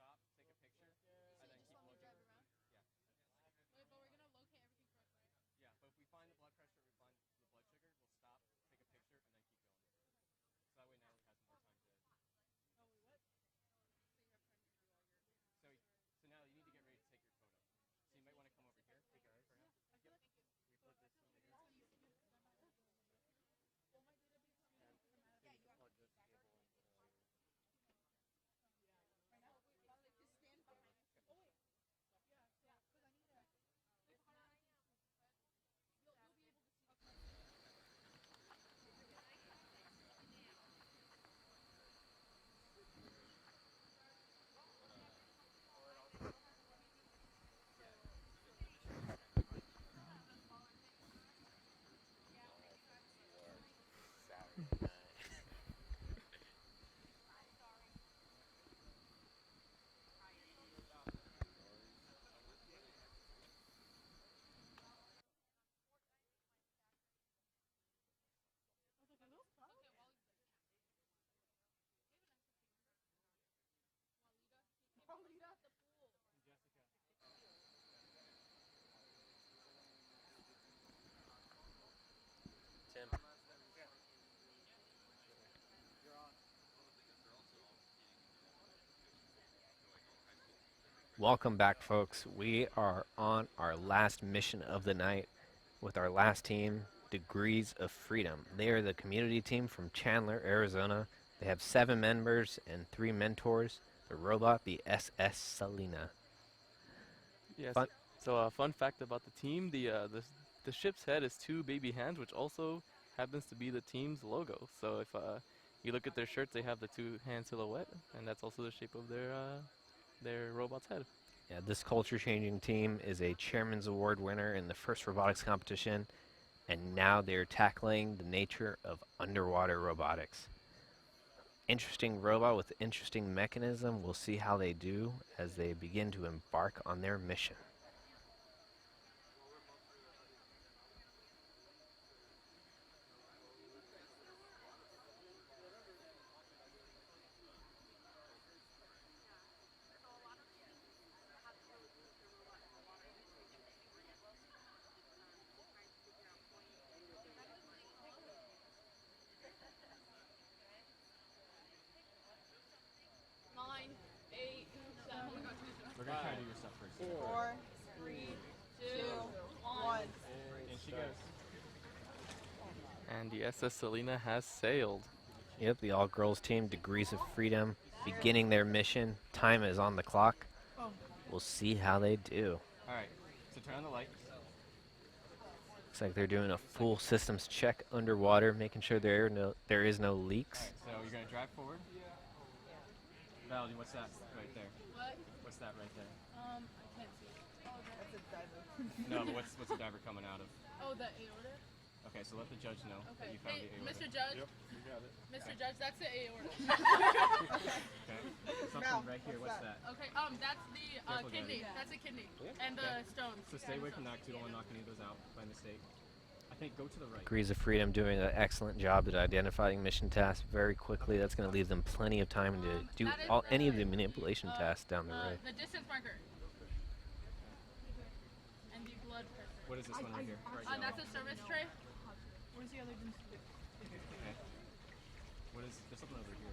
stop, take a picture, and then keep looking. Yeah. Wait, but we're gonna locate everything first, right? Yeah, but if we find the blood pressure, we find the blood sugar, we'll stop, take a picture, and then keep going. So that way Natalie has more time to. Oh, wait, what? So, so Natalie, you need to get ready to take your photo. So you might want to come over here. Hey guys. Yeah, I feel like We put this in here. well, my database is And formatted. you need to plug this cable into your. Right now? Like, just stand behind us. Oh, wait. Yeah, so, because I need to. Wait, how do I see? You'll be able to see. Okay. I was like, are those flowers? Okay, Walida. The pool. Jessica. Tim. You're on. Welcome back, folks. We are on our last mission of the night with our last team, Degrees of Freedom. They are the community team from Chandler, Arizona. They have 7 members and 3 mentors. The robot, the SS Selena. Yes. Fun- So a fun fact about the team: the ship's head is 2 baby hands, which also happens to be the team's logo. So if you look at their shirts, they have the 2-hand silhouette, and that's also the shape of their robot's head. Yeah, this culture-changing team is a Chairman's Award winner in the first robotics competition, and now they're tackling the nature of underwater robotics. Interesting robot with interesting mechanism. We'll see how they do as they begin to embark on their mission. Nine, 8, 7. We're gonna try to do your stuff first. 4, 3, 2, 1. And she goes. And the SS Selena has sailed. Yep, the all-girls team, Degrees of Freedom, beginning their mission. Time is on the clock. We'll see how they do. All right. So turn on the light. Looks like they're doing a full systems check underwater, making sure there is no leaks. All right. So you're gonna drive forward. Valerie, what's that right there? What? What's that right there? I can't see. Oh, That's a diver. No, but what's the diver coming out of? Oh, the aorta? Okay, so let the judge know that Okay. you found Hey, the aorta. Mr. Judge. Yep, you got it. Mr. Judge, that's the aorta. Okay. Something Now, right here. what's What's that? Okay, that's the Careful, kidney. Gabby. That's a kidney. And the stones. So stay away from that because you don't want to knock any of those out by mistake. I think go to the right. Degrees of Freedom doing an excellent job at identifying mission tasks very quickly. That's going to leave them plenty of time to do That is any of the manipulation tasks down the road. The distance marker. And the blood pressure. What is this one right here? Right now. That's a service tray. Where's the other distance? Okay. What is there's something over here?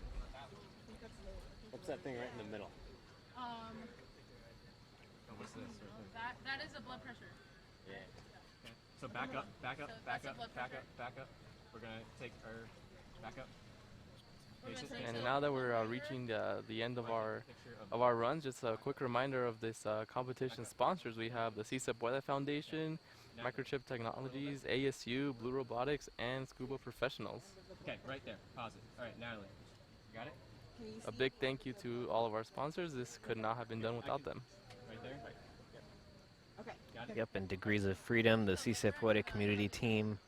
What's that thing right in the middle? Um, Oh, what's this right there? that is the blood pressure. Yeah. Okay. So back up, back up, So back that's a up, blood back pressure. up, back up. We're gonna take our back up. We're Face gonna it. take And the now that blood we're pressure. reaching the end of our Picture runs, just a quick reminder of this competition sponsors. We have the CISA Pueda Foundation, Microchip Technologies, ASU, Blue Robotics, and Scuba Professionals. Okay, right there. Pause it. All right, Natalie. You got it? Can you A see? big thank you to all of our sponsors. This could not have been done without them. Right there. Okay. Got it. Yep, and Degrees of Freedom, the CSIP Poetic community team.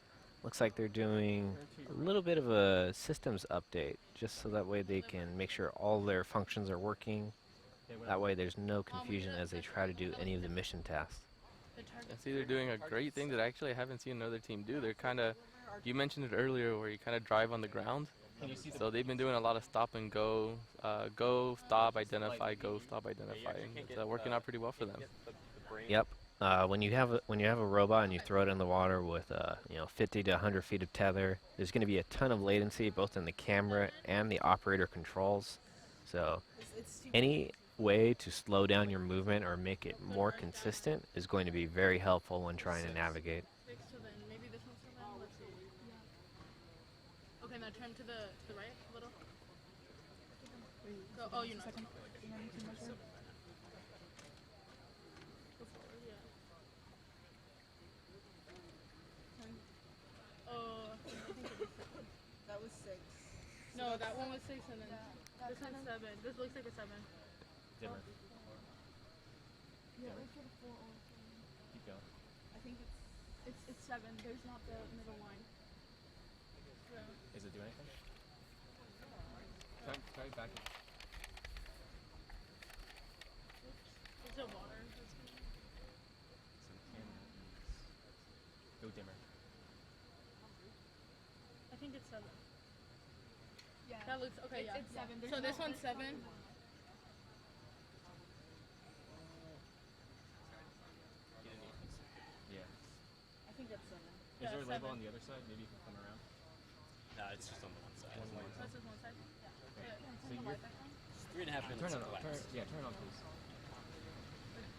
Looks like they're doing a little bit of a systems update, just so that way they can make sure all their functions are working. Okay, what That way there's no confusion as they try to do any of the mission tasks. The target. I see they're doing a great thing that actually I haven't seen another team do. They're kind of, you mentioned it earlier, where you kind of drive on the ground. Can you see the? So they've been doing a lot of stop and go, go, stop, identify, Like, go, stop, yeah, you identify. actually And can't it's get, working out pretty well for can't them. get the brain. Yep. When you have a robot and you throw it in the water with 50 to 100 feet of tether, there's going to be a ton of latency both in the camera and the operator controls. So It's super any way to slow down your movement or make it more consistent is going to be very helpful when trying to navigate. 6 to then maybe this one's 7. Let's see. Yeah. Okay, now turn to the right a little. Go. Oh, you're not. second. And then to measure. Go forward. Yeah. Oh, I think it is 7. That was 6. No, that one was 6 and then this one's 7. This looks like a 7. Dimmer. Yeah, Dimmer. let's get a 4 or Keep going. I think It's 7. There's not the middle line. Yeah. Is it doing anything? Try back. Is it water? That's good. So the camera is. Go dimmer. I think it's 7. Yeah. That looks okay. Yeah. It's 7. So this one's 7. Yeah. I think that's 7. Is Yeah, there a label 7. on the other side? Maybe you can come around. Nah, it's just on the one side. One more. That's just one side. So you're. It's 3.5 minutes Turn to it on. collapse. Turn it on, please.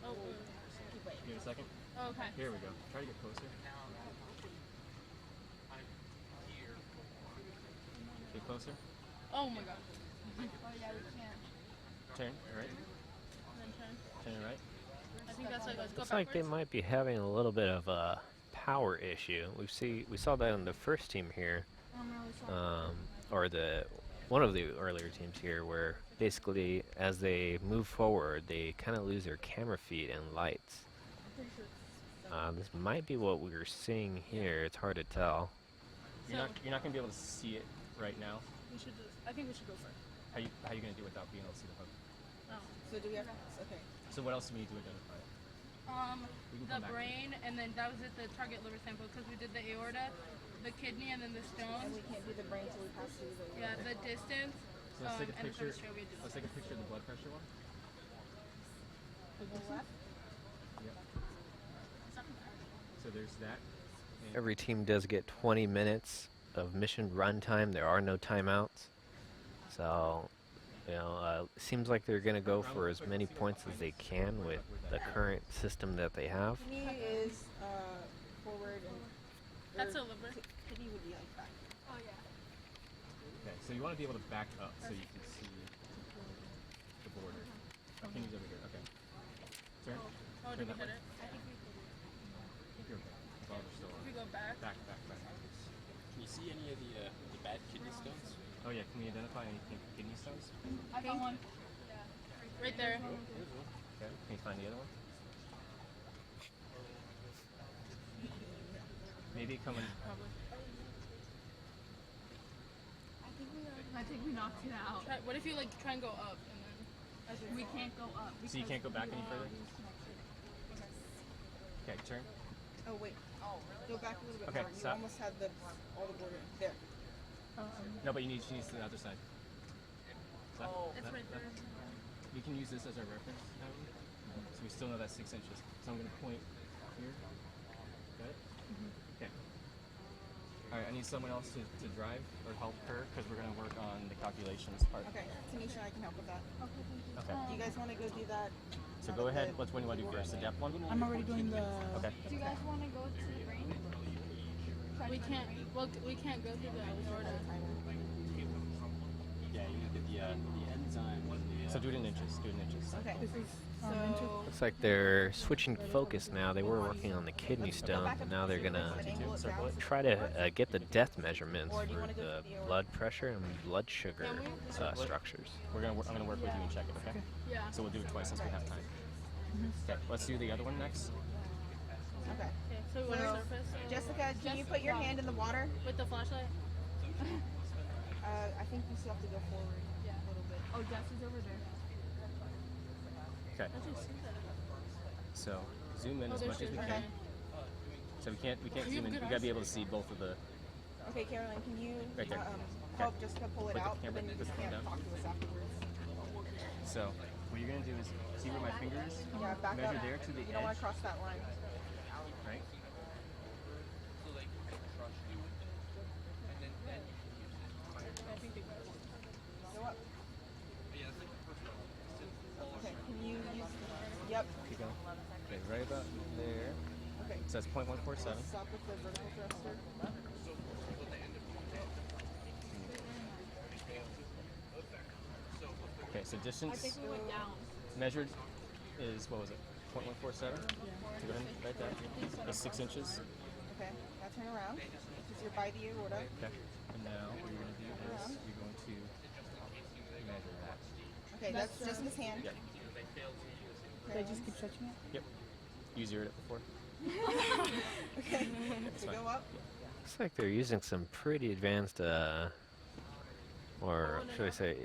Oh. Keep waiting. Give it a second. Oh, okay. Here we go. Try to get closer. Get closer. Oh my god. Oh yeah, we can't. Turn. Right. And then turn. Turn it right. I think that's like let's go Looks like they backwards. might be having a little bit of a power issue. We saw that in the first team here, I'm really sorry. or one of the earlier teams here, where basically as they move forward, they kind of lose their camera feed and lights. This might be what we're seeing here. It's hard to tell. You're So- not gonna be able to see it right now. We should just. I think we should go first. How you gonna do it without being able to see the hook? Oh. So do we have okay. So what else do we need to identify? We can The come back to it. brain, and then that was it. The target liver sample, because we did the aorta, the kidney, and then the And stone. we can't do the brain till we pass through the Yeah, the distance. So let's take a and picture. the we did Let's take a picture of the blood pressure one. to the left. Yep. So there's that. And Every team does get 20 minutes of mission runtime. There are no timeouts. So, it seems like they're going to go for as many points as they can with the current system that they have. Kidney is forward and That's or a liver. kidney would be like back. Oh yeah. Okay, so you want to be able to back up so you can see the border. Oh, kidney's over here. Okay. Turn. Oh, Turn did we that hit way. it? I think you're okay. As long as we're still If we on. go back. Back. Can you see any of the bad kidney stones? Oh yeah, can we identify any kidney stones? I found one. Right there. Okay. Can you find the other one? Maybe coming. Probably. I think we knocked it out. Try, what if you try and go up and then? As We can't go up. So you can't go back any further? Okay, turn. Oh wait. Oh really? Go back a little bit Okay, more. You stop. almost had all the border there. No, but she needs the other side. It's right there. We can use this as our reference now. So we still know that's 6 inches. So I'm going to point here. Got it? Okay. Alright, I need someone else to drive or help her because we're going to work on the calculations part. Okay, Tanisha, I can help with that. Okay. Do you guys want to go do that? So go ahead. Which one do you want to do first? The depth one? I'm already doing the. Okay. Do you guys want to go to the brain? We can't. Well, we can't go through the aorta. Yeah, you did the enzyme. So do it in inches. Do it in inches. Okay. So Looks like they're switching focus now. They were working on the kidney stone, but now they're going to Circle it. try to get the depth measurements for the blood pressure and blood sugar structures. I'm gonna work with you and check it. Okay. Yeah. So we'll do it twice since we have time. Okay. Let's do the other one next. okay. Okay. So we want to surface Jessica, can you put your hand in the water? with the flashlight. I think you still have to go forward a little bit. Oh, Jess is over there. Okay. I just see that. So zoom in Oh, as there much she as we is. can. So we can't You have zoom in. good We gotta be able to eyesight. see both of the. Okay, Caroline, can you Right there. help just to pull it Put the out, but camera- then you put just the phone can't down. talk to us afterwards. So what you're gonna do is see where my finger is. Yeah, back Measure up. there to the You don't want edge, to cross that line. right? Go up. Okay, can you use... Yep. Keep going. Okay, right about there. Okay. So that's 0.147. Stop with the vertical thruster. Okay, so I distance think we went down. measured is, what was it? 0.147? So go ahead, right there. That's 6 inches. Okay, now turn around. Because you're by the aorta. Okay. And now what you're gonna do is you're going to measure that. Okay, that's just in his hand. Yep. Okay, just keep stretching it. Yep. Use your before. Okay, so fine. go up. Looks like they're using some pretty advanced, or should I say,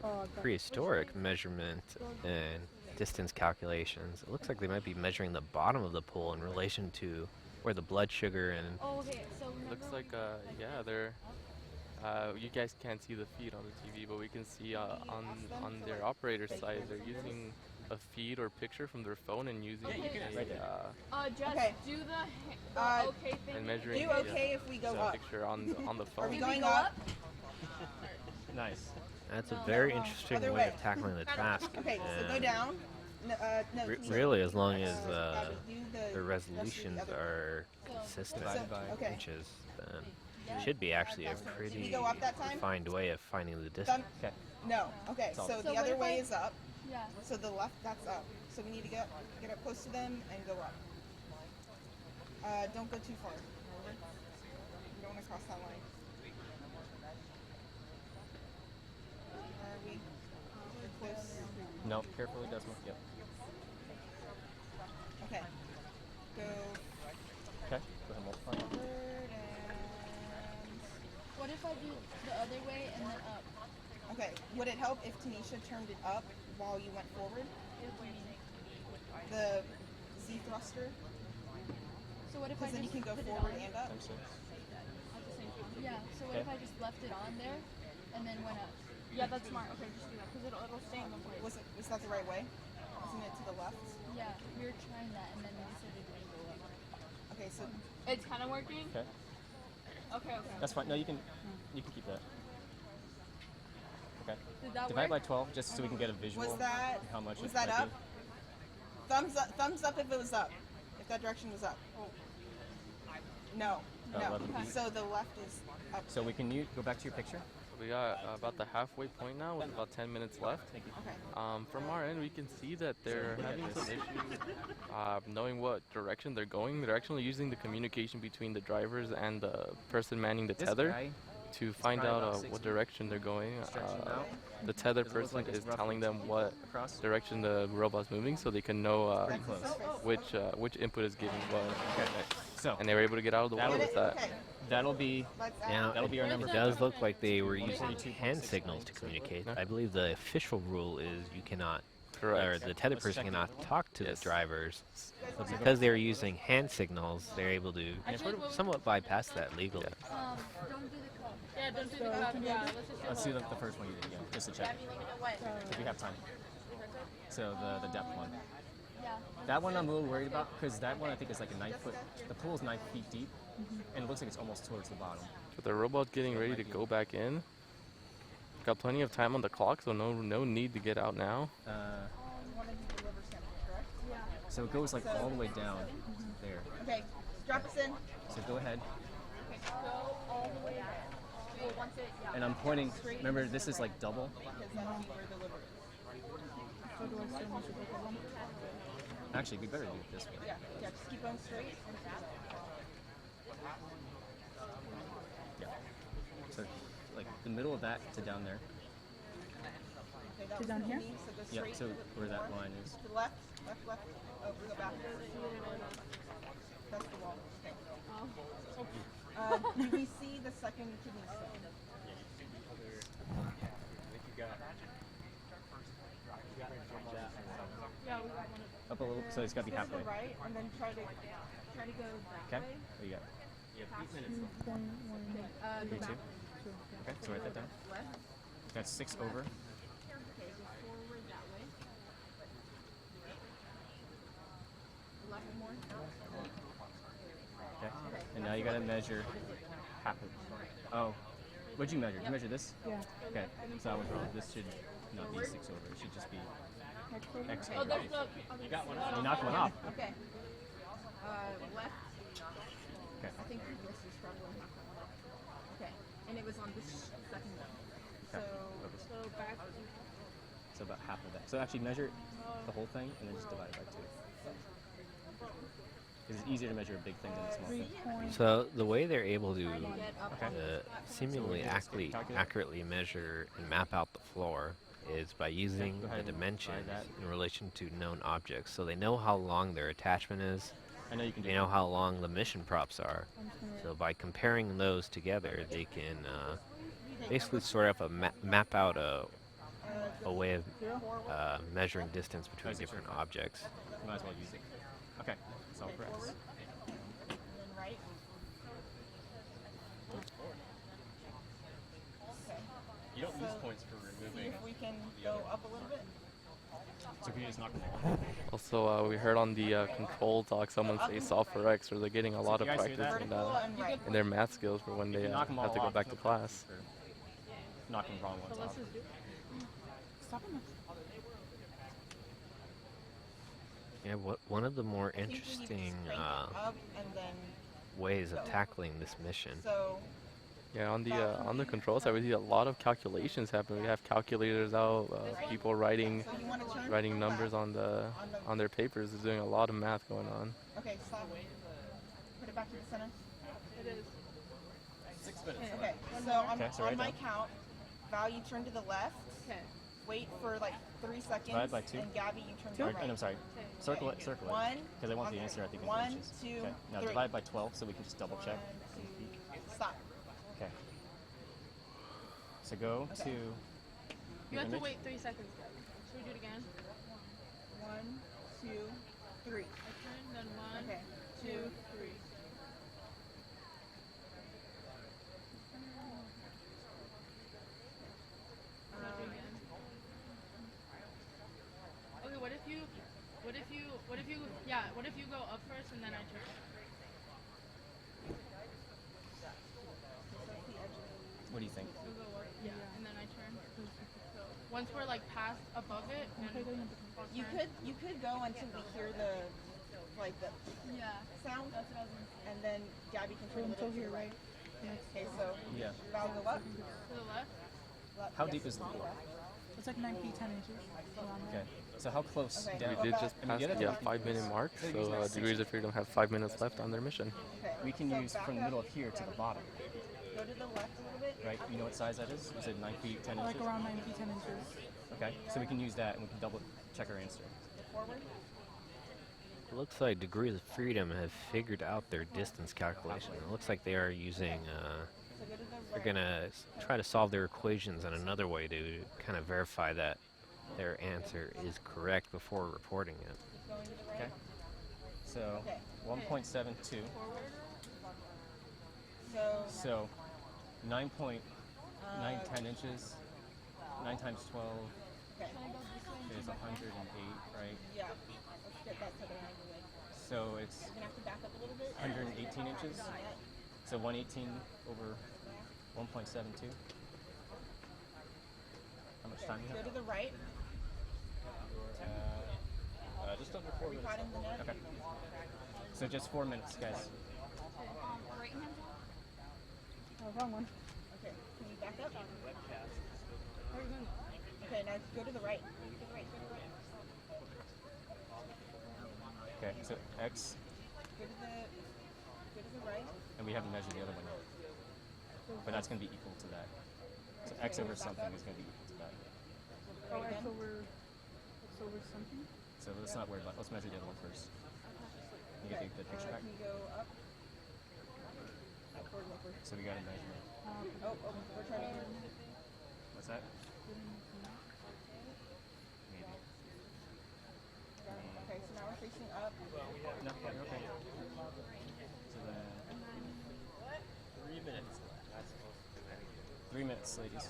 prehistoric measurement and distance calculations. It looks like they might be measuring the bottom of the pool in relation to where the blood sugar and Oh, okay. So remember Looks like, when- yeah, they're. You guys can't see the feed on the TV, but we can see on their operator side they're using a feed or picture from their phone and using Right there. Jess, Okay. do the Uh, okay thing. and measuring Do the, okay if we go the up. picture on the Are phone. we Did we going go up? up? Nice. that's a No, very no, interesting other way way. of tackling the task. Okay, so go and down. No, no, Tanisha. really, as long as Abby, do the the rest of the resolutions other- are consistent Divided by- Okay. inches, then it should be actually a Did we pretty go up that time? refined way of finding the distance. Done? Okay. No. Okay, Solid. so So the what other if way I- is up. Yeah. So the left, that's up. So we need to get up close to them and go up. Don't go too far. Remember? You don't want to cross that line. Are we? We're close. No, carefully, Desmond. Yep. Okay. Go Okay. Go ahead, multiply. forward and. What if I do the other way and then up? Okay. Would it help if Tanisha turned it up while you went forward? The Z thruster. So what if Because I then you just can go put it forward on and up. Times 6. at the same time? Yeah. So what Okay. if I just left it on there and then went up? Yeah, that's smart. Okay, just do that because it'll stay in one place. Was that the right way? Isn't it to the left? Yeah, we were trying that and then we said it didn't go up. Okay, so It's kind of working. Okay. Okay. That's fine. No, you can keep that. Okay. Did that Divide by work? 12 just so we can get a visual. was that how much was it that might up? Thumbs up if it was up. If that direction was up. No. Oh, No. 11 feet. So the left is up. So we can go back to your picture. We got about the halfway point now, with about 10 minutes left. Thank you. Okay. From our end, we can see that they're having some issues knowing what direction they're going. They're actually using the communication between the drivers and the person manning the This tether guy, to find probably out about 6 what feet. direction they're going. stretching out. The tether Does it look person like it's is roughly telling 2 them feet what across? direction the robot's moving, so they can know Pretty close. which input is giving what. Okay. So And they were able to get out of the That water was- with that. Okay. that'll be Let's Now, That'll be our number it for does that. look like they were using 42.6 hand signals to communicate. Yeah. I believe the official rule is you cannot, Correct. or the tether Let's person check cannot talk to Yes. the drivers. But Let's go- because they were using hand signals, they're able to I feel like what we- somewhat bypass that legally. Don't do the cup. Yeah, don't do the cup. Yeah, let's just do Let's do the first one you did again, just to check. If we have time. So the depth one. Yeah. That one I'm a little worried about because that one I think is like a 9 foot. The pool is 9 feet deep, and it looks like it's almost towards the bottom. But the robot's getting ready to go back in. Got plenty of time on the clock, so no need to get out now. one of you deliver something, correct? So it goes like all the way down there. Okay. Drop us in. So go ahead, Go all the way down. Well, once it, yeah. and I'm pointing. Remember, this is like double. Because that'll be where delivered. Actually, we better do it this way. Yeah. Yeah. Just keep going straight. Yeah. So like the middle of that to down there. Okay, that was down here. So go Yeah. straight So to where that line is. the left, left. Oh, go back. That's the wall. Okay. Do we see the second kidney stone? Yeah, we got one. Up a little. So it's got to be Go to the halfway. right, and then try to go that Okay. way. What do you got? The 3, 2. back. Okay, so write that down. Left. That's 6 over. Okay, so forward that way. Left more. Okay. And now you gotta measure half of. Oh, what'd you measure? You measure this? Yeah. Okay, so I was wrong. This should not be 6 over. It should just be X Oh, over. that's the. You got one. You knocked one off. Okay. Left. Okay. I think this is probably not that one. Okay. And it was on this second one. So So back. So about half of that. So actually measure the whole thing and then just divide it by 2. Because it's easier to measure a big thing than a small thing. So the way they're able to get up Okay. seemingly So accurately, calculate. accurately measure and map out the floor is by using go ahead the and dimensions divide that. in relation to known objects. So they know how long their attachment is. I know you can do They know how long the mission props are. So by comparing those together, they can basically sort of map out a way of measuring distance between That's a different circle. objects. You might as well use it. Okay, so I'll press. forward. And then right. Okay. You don't lose So- points for See removing. if we can go up a little bit. So can you just knock them all off? Also, we heard on the control talk someone say soft for X, where they're getting a lot of you guys hear practice that? Vertical and right. in their math skills for when If they you knock them all have to go off, back there's to no class. penalty for knocking the wrong ones So let's off. just do. Stop him. Yeah, one of the more I think we need to interesting crank it up and then ways of tackling this mission so Yeah, on the control side, we see a lot of calculations happen. We have calculators out, people writing so you want to turn writing numbers on their papers. They're doing a lot of math going on. Okay, stop. Put it back to the center. It is. 6 minutes. Okay, so on, Okay, so on right my down. count, Val, you turn to the left. Okay. Wait for like 3 seconds. Divide by 2. And Gabby, you turn to Or, the and right. I'm sorry. Circle it, circle it. 1. Because I want the answer at the end. 1, inches. 2, Okay, now 3. divide by 12 so we can just double check. Stop. Okay. So go Okay. to You your have to image. wait 3 seconds, guys. Should we do it again? 1, 2, 3. I turn, then 1, Okay. 2, 3. Should I do it again? Okay, what if you, what if you go up first and then I turn? What do you think? You go up, yeah, and then I turn. So once we're like past above it, then I'll You turn. could go until we hear the like the Yeah. sound, That's what I was gonna say. and then Gabby can turn a little to your right. Okay, so Yeah. Val, go up. To the left? How Yes, deep is the go floor? up. It's like 9 feet 10 inches. Okay. So how close Okay. down? We did just I mean, pass the other the thing 5-minute mark, so Degrees of Freedom have 5 minutes left on their mission. Okay. We can so use back from the up, middle of here to the bottom, Go to the left a little bit. right? You know what size that is? You said 9 feet 10 Like inches. around 9 feet 10 inches. Okay. So we can use that and we can double check our answer. Forward. It looks like Degrees of Freedom have figured out their distance calculation. It looks like they are using, So go to the they're right. gonna try to solve their equations in another way to kind of verify that their answer is correct before reporting it. Keep going to the right. Okay. So Okay. 1.72. Forward? So So 9.910 inches. 9 times 12 okay. is 108, right? Yeah. Let's get that to the right way. So it's You're gonna have to back up a little bit. 118 inches. Not yet. So 118 over 1.72. How much time do you Go have? to the right. Just under 4 We minutes. caught in the net. Okay. So just 4 minutes, guys. Right hand? Oh, wrong one. Okay. Can you back up? Or you going? Okay. Now go to the right. Okay. So X, Go to the right. and we haven't measured the other one yet. But that's going to be equal to that. So X over something is going to be equal to that. Oh, Right X again. over something? So let's not worry about it. Let's measure the other one first. You get the picture back? Can you go up? Upward, upward. So we got to measure. Oh, we're turning. What's that? Maybe. Okay, so now we're facing up. No, you're okay. So then 3 minutes. 3 3 minutes, ladies.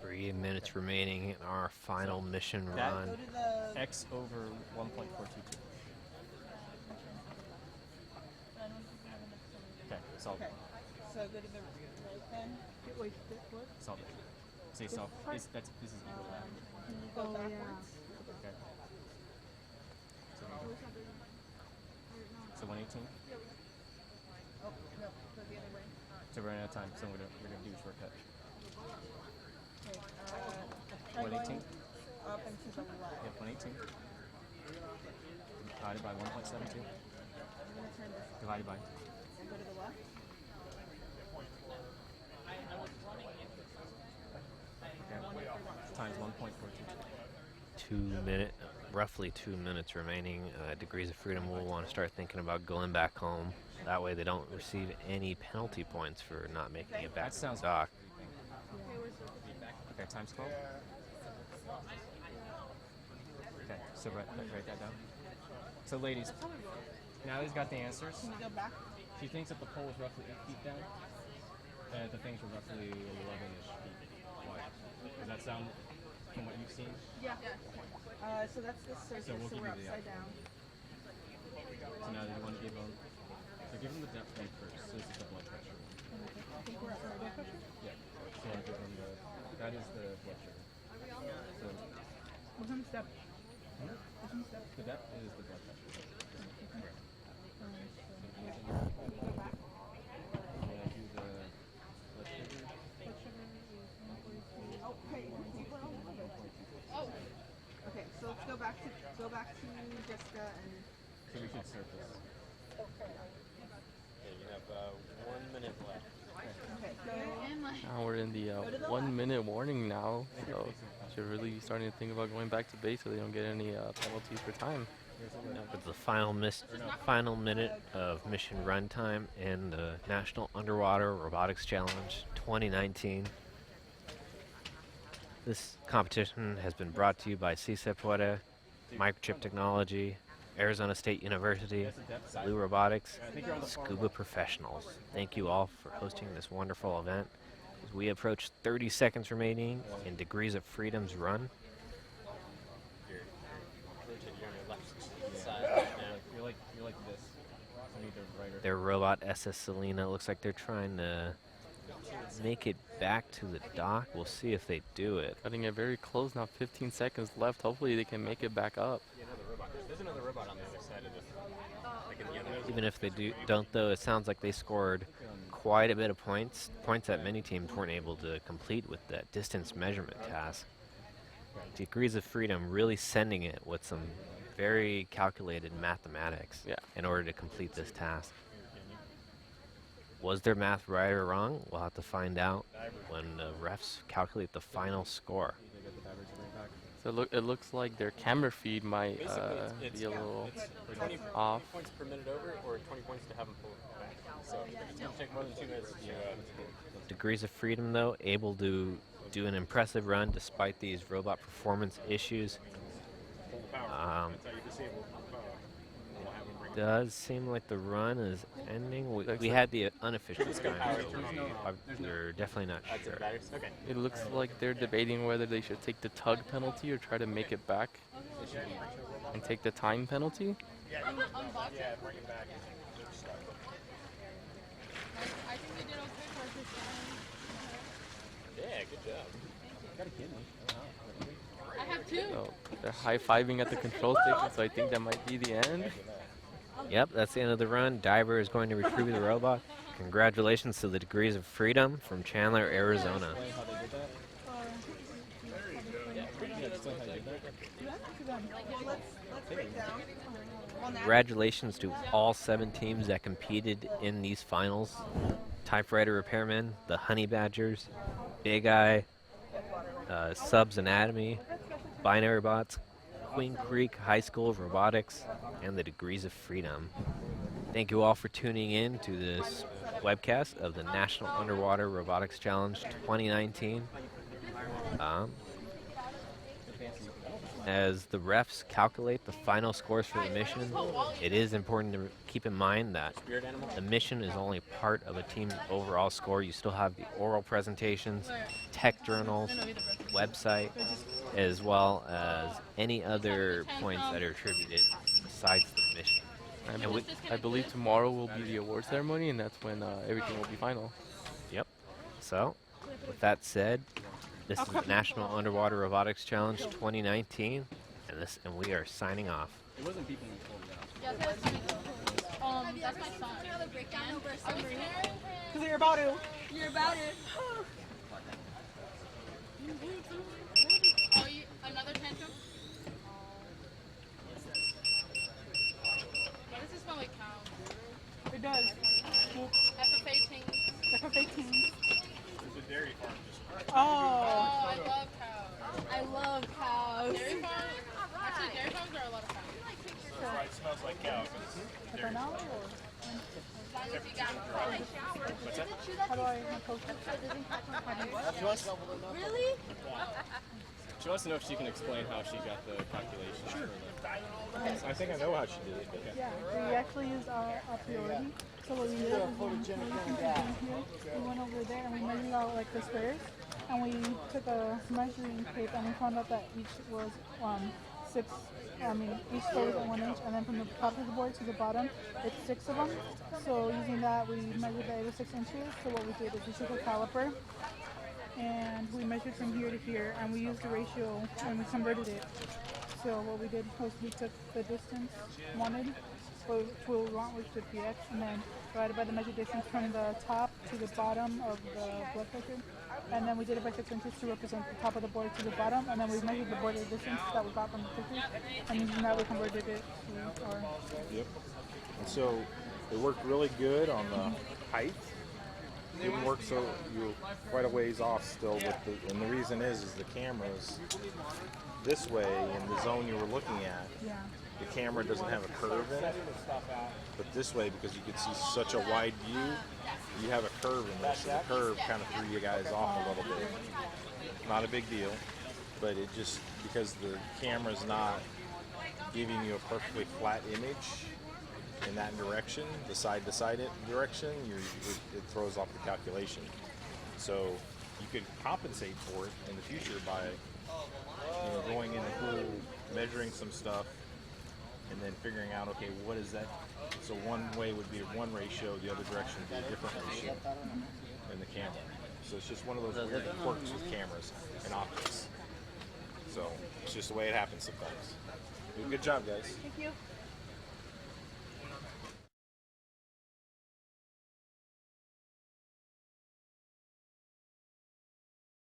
3 minutes remaining in our final mission That- run. Go to the. X over 1.422. Okay, solve Okay. it. So go to the right then. Wait, what? Solve it. Say solve. This is equal to that. Can you go Oh, yeah. backwards? Okay. So 118. Oh, no, go the other way. So we're running out of time, so we're gonna do a shortcut. Okay, try 118. going up and to the left. Yep, 118. Divided by 1.72. I'm gonna turn this Divided by. and go to the left. Okay. Times 1.422. Roughly 2 minutes remaining. Degrees of Freedom will want to start thinking about going back home. That way they don't receive any penalty points for not making it back That to sounds the dock. Okay, times 12. Okay, so write that down. So ladies, now that he's got the answers, Can you go back? she thinks that the pole is roughly 8 feet down, and the things were roughly 11-ish feet wide. Does that sound from what you've seen? Yeah. So that's the surface, So so, we'll give we're you the upside down. So now you want to give them, so give them the depth one first. So this is the blood pressure. I think we're upside down. Yeah. So I give them that is the blood sugar. So What's on the step? the depth is the blood pressure. Oh, hey, people don't have it. Oh, Okay, so let's go back to Jessica and. So we should surface. Okay, you have 1 minute left. Okay, go. and like. Now we're in the Go to the 1 left. minute warning now, so should really be starting to think about going back to base so they don't get any penalties for time. It's the final minute of mission runtime in the National Underwater Robotics Challenge 2019. This competition has been brought to you by CISA Puerta, Microchip Technology, Arizona State University, Blue Robotics, Scuba Professionals. Thank you all for hosting this wonderful event. As we approach 30 seconds remaining in Degrees of Freedom's run, Rotate you on your left side right now. You're like this. I need to write her. their robot SS Selena looks like they're trying to make it back to the dock. We'll see if they do it. Cutting it very close now, 15 seconds left. Hopefully they can make it back up. Another robot. There's another robot on the other side of the. Like in the other. Even if they don't though, it sounds like they scored quite a bit of points that many teams weren't able to complete with that distance measurement task. Degrees of Freedom really sending it with some very calculated mathematics Yeah. in order to complete this task. Was their math right or wrong? We'll have to find out when the refs calculate the final score. So it looks like their camera feed might Basically, it's be a little it's 20 off. points per minute over, or 20 points to have them pull it back. So it's going to take more than 2 minutes to. Degrees of Freedom, though, able to do an impressive run despite these robot performance issues. Pull the power. Um, That's how you disable the power. We'll have them bring Does seem like the run is ending. We Looks had the unofficial Let's go time, power so through. we're definitely not That's sure. it, batteries? Okay. It looks like they're debating whether they should take the tug penalty or try to make it back and take the time penalty. Unbox it. Bring it back. I think they did okay for a first time. Yeah, good job. I have two. So they're high-fiving at the control station, so I think that might be the end. Yep, that's the end of the run. Diver is going to retrieve the robot. Congratulations to the Degrees of Freedom from Chandler, Arizona. Explain how they did that? Yeah, explain how they did that. Well, let's break down. Well, now Congratulations to all 7 teams that competed in these finals. Typewriter Repairmen, the Honey Badgers, Big Eye, Subs Anatomy, Binary Bots, Queen Creek High School of Robotics, and the Degrees of Freedom. Thank you all for tuning in to this webcast of the National Underwater Robotics Challenge 2019. as the refs calculate the final scores for the mission, it is important to keep in mind that Spirit animal? the mission is only part of a team's overall score. You still have the oral presentations, tech journals, website, as well as any other points that are attributed besides the mission. I believe tomorrow will be the award ceremony, and that's when everything will be final. Yep. So, with that said, this is the National Underwater Robotics Challenge 2019, and we are signing off. It wasn't people who pulled it out. Yeah, that's my son. Are we scared? Because you're about to. You're about it. Oh, another tantrum? Why does it smell like cow? It does. FFA things. FFA teams. There's a dairy farm just Oh. Oh, I love cows. I love cows. Dairy farms? Actually, dairy farms are a lot of fun. that's why it smells like cow. 'Cause it's dairy farm. As long as you got What's that? How do I post it? Really? She wants to know if she can explain how she got the calculation. Sure. I think I know how she did it. Okay. Yeah, we actually used a priority. So what we did is we went over there and we measured out like the squares, and we took a measuring tape and we found out that each was each square was at 1 inch, and then from the top of the board to the bottom, it's 6 of them. So using that, we measured that it was 6 inches. So what we did is we took a caliper and we measured from here to here, and we used the ratio and we converted it. So what we did was we took the distance wanted, what we want, which is px, and then divided by the measured distance from the top to the bottom of the blood pressure. And then we did it by 6 inches to represent the top of the board to the bottom, and then we measured the border distance that we got from the pictures, and using that we converted it to our... Yep. And so it worked really good on the height. Didn't work so you were quite a ways off still with the, and the reason is the camera's this way in the zone you were looking at. Yeah. The camera doesn't have a curve in it, but this way, because you could see such a wide view, you have a curve in this. So the curve kind of threw you guys off a little bit. Not a big deal, but it just, because the camera's not giving you a perfectly flat image in that direction, the side-to-side direction, it throws off the calculation. So you could compensate for it in the future by going in the pool, measuring some stuff, and then figuring out, okay, what is that? So one way would be one ratio, the other direction would be a different ratio in the camera. So it's just one of those weird quirks with cameras and optics. So it's just the way it happens sometimes. Good job, guys. Thank you.